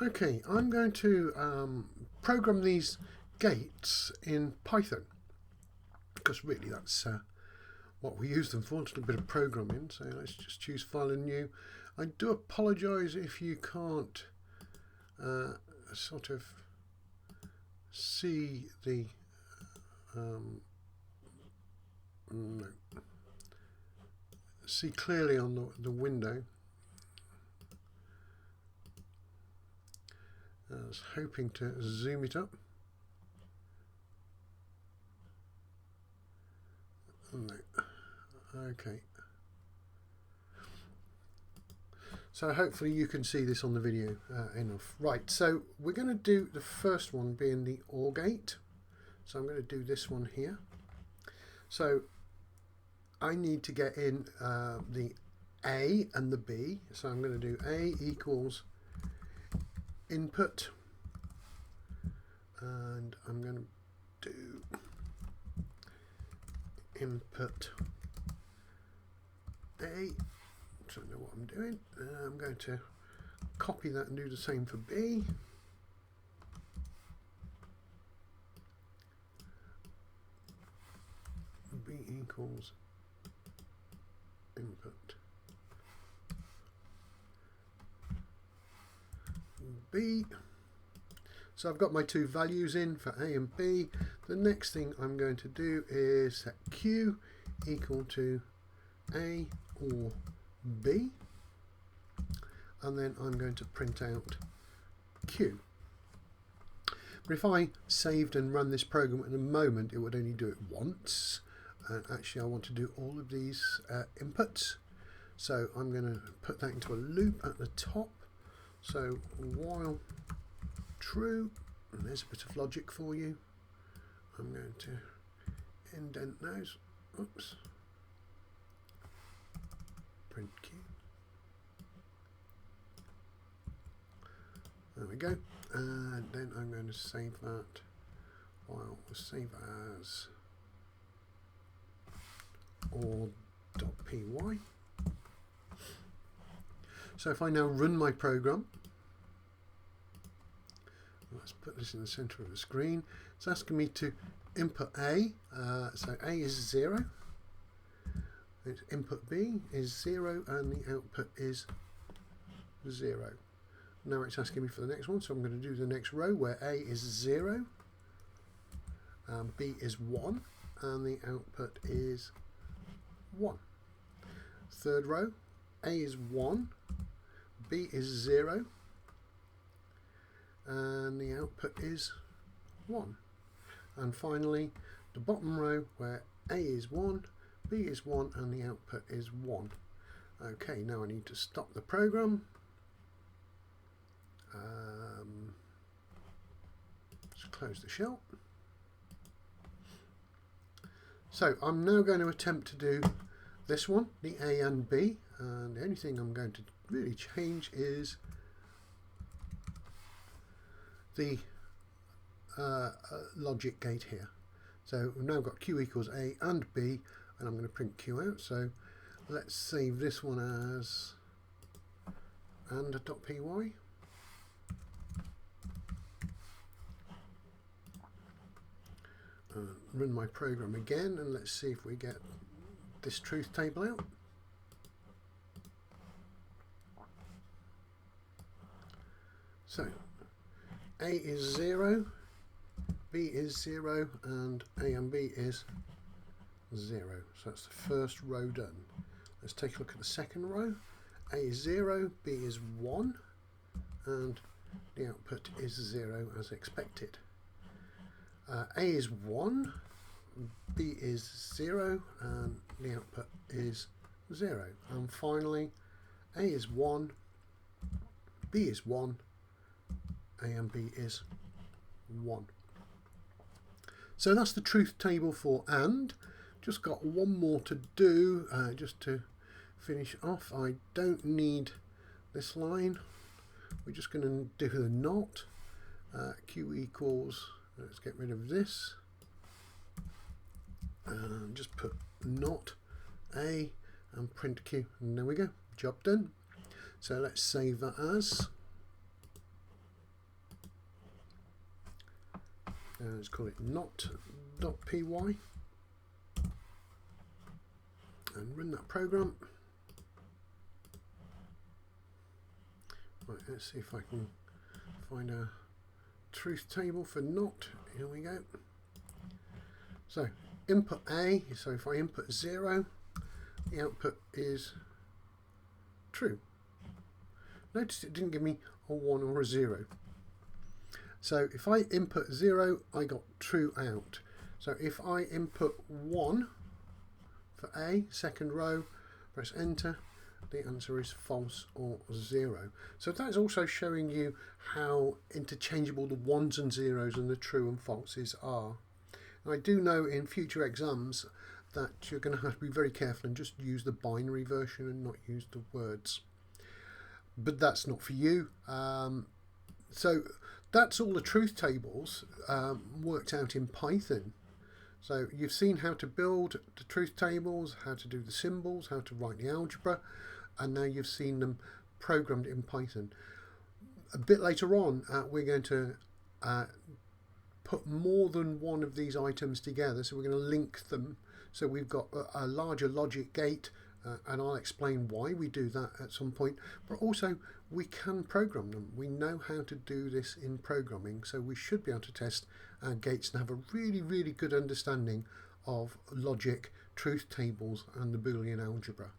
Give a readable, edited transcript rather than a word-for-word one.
Okay, I'm going to program these gates in Python because really that's what we use them for, just a bit of programming. So let's just choose File and New. I do apologise if you can't sort of see the no, see clearly on the window. I was hoping to zoom it up. No. Okay. So hopefully you can see this on the video enough. Right, so we're going to do the first one being the OR gate. So I'm going to do this one here. So I need to get in the A and the B. So I'm going to do A equals input, and I'm going to do input A. I don't know what I'm doing. I'm going to copy that and do the same for B. B equals input B. So I've got my two values in for A and B. The next thing I'm going to do is set Q equal to A or B, and then I'm going to print out Q. But if I saved and run this program in a moment, it would only do it once, and actually I want to do all of these inputs. So I'm going to put that into a loop at the top. So while true, and there's a bit of logic for you. I'm going to indent those. Oops. Print Q. There we go. And then I'm going to save that. Well, we'll save as or.py. So if I now run my program, let's put this in the center of the screen. It's asking me to input A. So A is 0. Its input B is 0, and the output is 0. Now it's asking me for the next one, so I'm going to do the next row where A is 0, B is 1, and the output is 1. Third row, A is 1, B is 0, and the output is 1. And finally, the bottom row where A is 1, B is 1, and the output is 1. Okay, now I need to stop the program. Just close the shell. So I'm now going to attempt to do this one, the A and B, and the only thing I'm going to really change is the logic gate here. So we've now got Q equals A and B, and I'm going to print Q out. So let's save this one as and.py. Run my program again, and let's see if we get this truth table out. So A is 0, B is 0, and A and B is 0. So that's the first row done. Let's take a look at the second row. A is 0, B is 1, and the output is 0 as expected. A is 1, B is 0, and the output is 0. And finally, A is 1, B is 1, A and B is 1. So that's the truth table for AND. Just got one more to do, just to finish off. I don't need this line. We're just going to do the NOT. Q equals, let's get rid of this. And just put NOT A and print Q. And there we go. Job done. So let's save that as. Let's call it not.py and run that program. Right, let's see if I can find a truth table for not. Here we go. So input A, so if I input 0, the output is true. Notice it didn't give me a 1 or a 0. So if I input 0, I got true out. So if I input 1 for A, second row, press enter, the answer is false or 0. So that's also showing you how interchangeable the 1s and 0s and the true and falses are. And I do know in future exams that you're going to have to be very careful and just use the binary version and not use the words. But that's not for you. So that's all the truth tables worked out in Python. So you've seen how to build the truth tables, how to do the symbols, how to write the algebra, and now you've seen them programmed in Python. A bit later on, we're going to put more than one of these items together. So we're going to link them. So we've got a larger logic gate, and I'll explain why we do that at some point. But also, we can program them. We know how to do this in programming, so we should be able to test our gates and have a really, really good understanding of logic, truth tables, and the Boolean algebra.